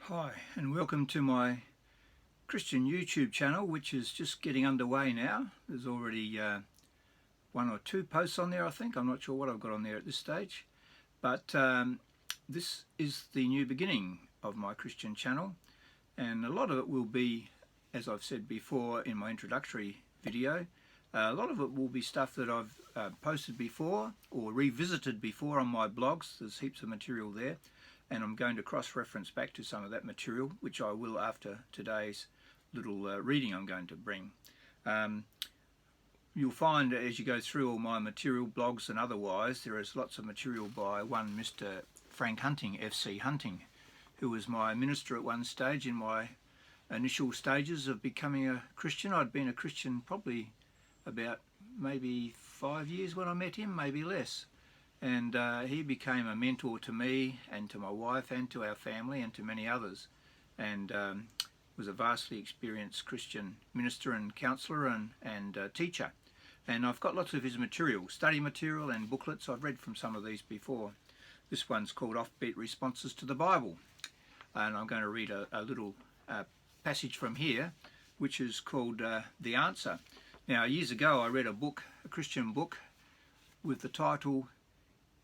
Hi and welcome to my Christian YouTube channel, which is just getting underway now. There's already one or two posts on there, I think. I'm not sure what I've got on there at this stage, but this is the new beginning of my Christian channel, and a lot of it will be, as I've said before in my introductory video, a lot of it will be stuff that I've posted before or revisited before on my blogs. There's heaps of material there, and I'm going to cross-reference back to some of that material, which I will after today's little reading I'm going to bring. You'll find as you go through all my material, blogs and otherwise, there is lots of material by one Mr. Frank Hunting, FC Hunting, who was my minister at one stage in my initial stages of becoming a Christian. I'd been a Christian probably about maybe 5 years when I met him, maybe less. And he became a mentor to me and to my wife and to our family and to many others, and was a vastly experienced Christian minister and counsellor and teacher. And I've got lots of his material, study material and booklets. I've read from some of these before. This one's called Offbeat Responses to the Bible, and I'm going to read a little passage from here, which is called The Answer. Now, years ago I read a book, a Christian book, with the title,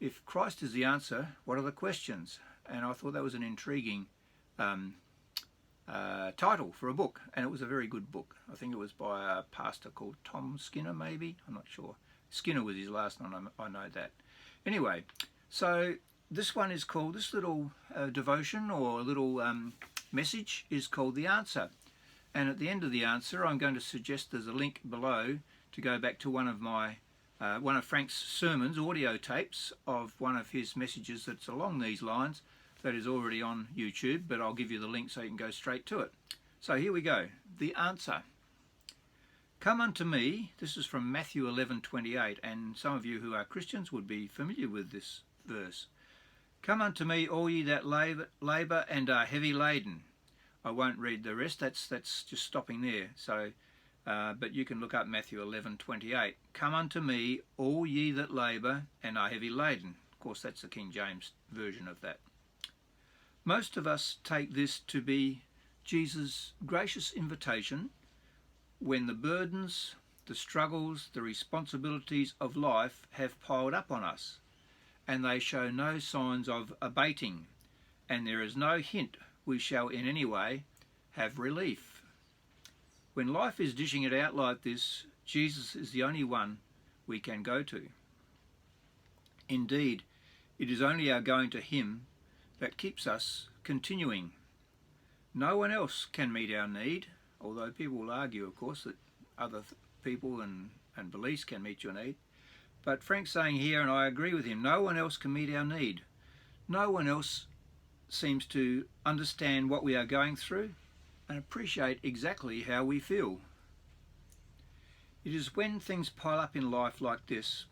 If Christ is the Answer, What Are the Questions? And I thought that was an intriguing title for a book, and it was a very good book. I think it was by a pastor called Tom Skinner, maybe, I'm not sure. Skinner was his last name, I know that. Anyway, so this one is called, this little devotion or little message is called The Answer. And at the end of the answer, I'm going to suggest there's a link below to go back to one of Frank's sermons, audio tapes of one of his messages that's along these lines, that is already on YouTube, but I'll give you the link so you can go straight to it. So here we go. The Answer. Come unto me, this is from Matthew 11:28, and some of you who are Christians would be familiar with this verse. Come unto me, all ye that labour and are heavy laden. I won't read the rest, that's just stopping there. So, but you can look up Matthew 11:28. Come unto me, all ye that labour and are heavy laden. Of course, that's the King James version of that. Most of us take this to be Jesus' gracious invitation when the burdens, the struggles, the responsibilities of life have piled up on us, and they show no signs of abating, and there is no hint we shall in any way have relief. When life is dishing it out like this, Jesus is the only one we can go to. Indeed, it is only our going to him that keeps us continuing. No one else can meet our need, although people will argue, of course, that other people and beliefs can meet your need. But Frank's saying here, and I agree with him, no one else can meet our need. No one else seems to understand what we are going through and appreciate exactly how we feel. It is when things pile up in life like this,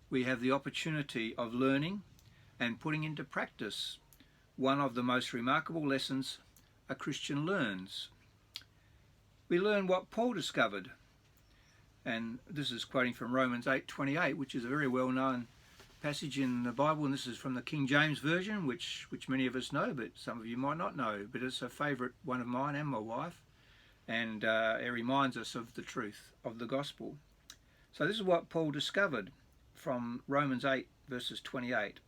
we have the opportunity of learning and putting into practice one of the most remarkable lessons a Christian learns. We learn what Paul discovered, and this is quoting from Romans 8:28, which is a very well-known passage in the Bible, and this is from the King James Version, which many of us know, but some of you might not know, but it's a favourite one of mine and my wife, and it reminds us of the truth of the gospel. So this is what Paul discovered from Romans 8 verses 28,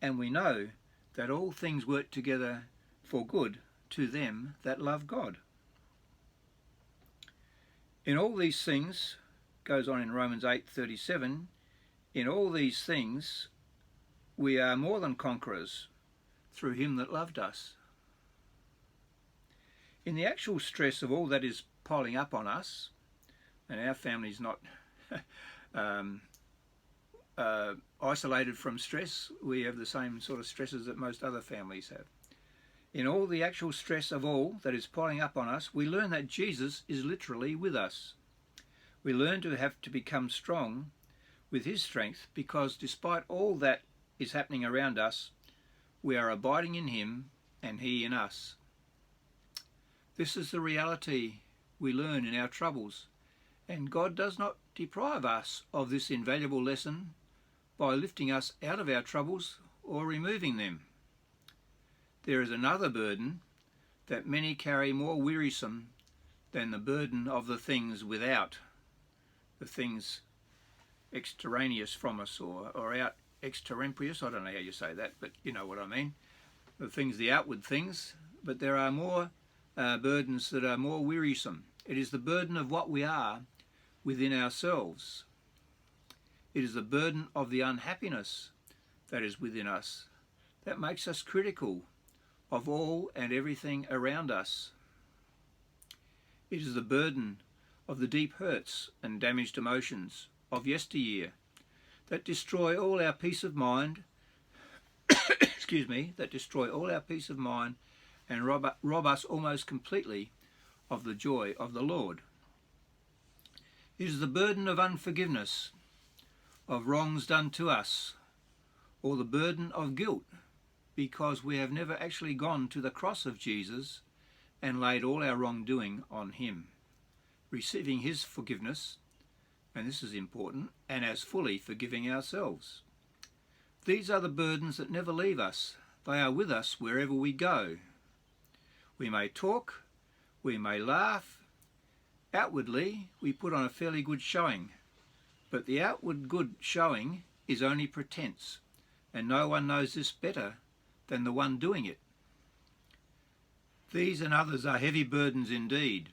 and we know that all things work together for good to them that love God. In all these things, goes on in Romans 8:37, in all these things we are more than conquerors through him that loved us. In the actual stress of all that is piling up on us, and our family's not isolated from stress, we have the same sort of stresses that most other families have. In all the actual stress of all that is piling up on us, we learn that Jesus is literally with us. We learn to have to become strong with his strength, because despite all that is happening around us, we are abiding in him and he in us. This is the reality we learn in our troubles, and God does not deprive us of this invaluable lesson by lifting us out of our troubles or removing them. There is another burden that many carry more wearisome than the burden of the things without, the things extraneous from us, or out extemporaneous, I don't know how you say that, but you know what I mean, the things, the outward things. But there are more burdens that are more wearisome. It is the burden of what we are within ourselves. It is the burden of the unhappiness that is within us that makes us critical of all and everything around us. It is the burden of the deep hurts and damaged emotions of yesteryear that destroy all our peace of mind excuse me, that destroy all our peace of mind and rob us almost completely of the joy of the Lord. It is the burden of unforgiveness, of wrongs done to us, or the burden of guilt because we have never actually gone to the cross of Jesus and laid all our wrongdoing on him, receiving his forgiveness, and this is important, and as fully forgiving ourselves. These are the burdens that never leave us. They are with us wherever we go. We may talk, we may laugh. Outwardly, we put on a fairly good showing, but the outward good showing is only pretense, and no one knows this better than the one doing it. These and others are heavy burdens indeed.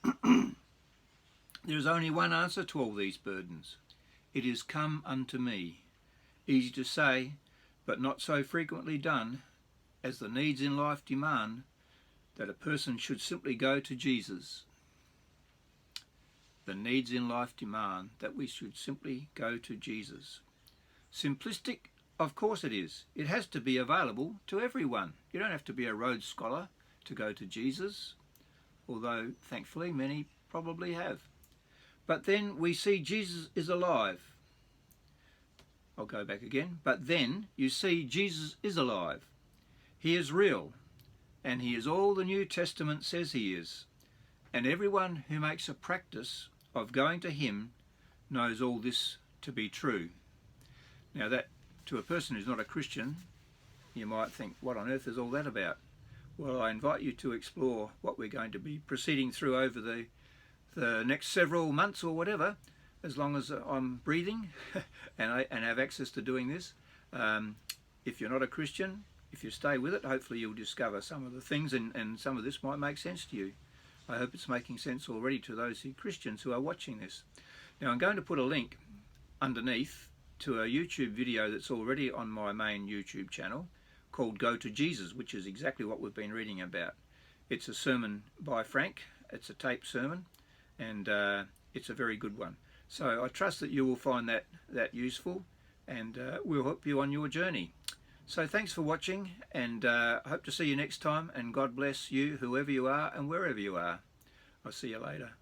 There is only one answer to all these burdens. It is, "Come unto me." Easy to say, but not so frequently done, as the needs in life demand that a person should simply go to Jesus. The needs in life demand that we should simply go to Jesus. Simplistic? Of course it is. It has to be available to everyone. You don't have to be a Rhodes Scholar to go to Jesus, although thankfully many probably have. But then we see Jesus is alive. I'll go back again. But then you see Jesus is alive. He is real, and he is all the New Testament says he is. And everyone who makes a practice of going to him knows all this to be true. Now that, to a person who's not a Christian, you might think, what on earth is all that about? Well, I invite you to explore what we're going to be proceeding through over the next several months or whatever, as long as I'm breathing and have access to doing this. If you're not a Christian, if you stay with it, hopefully you'll discover some of the things, and some of this might make sense to you. I hope it's making sense already to those Christians who are watching this. Now I'm going to put a link underneath to a YouTube video that's already on my main YouTube channel called Go to Jesus, which is exactly what we've been reading about. It's a sermon by Frank. It's a taped sermon, and it's a very good one. So I trust that you will find that useful, and we'll help you on your journey. So thanks for watching, and I hope to see you next time, and God bless you, whoever you are and wherever you are. I'll see you later.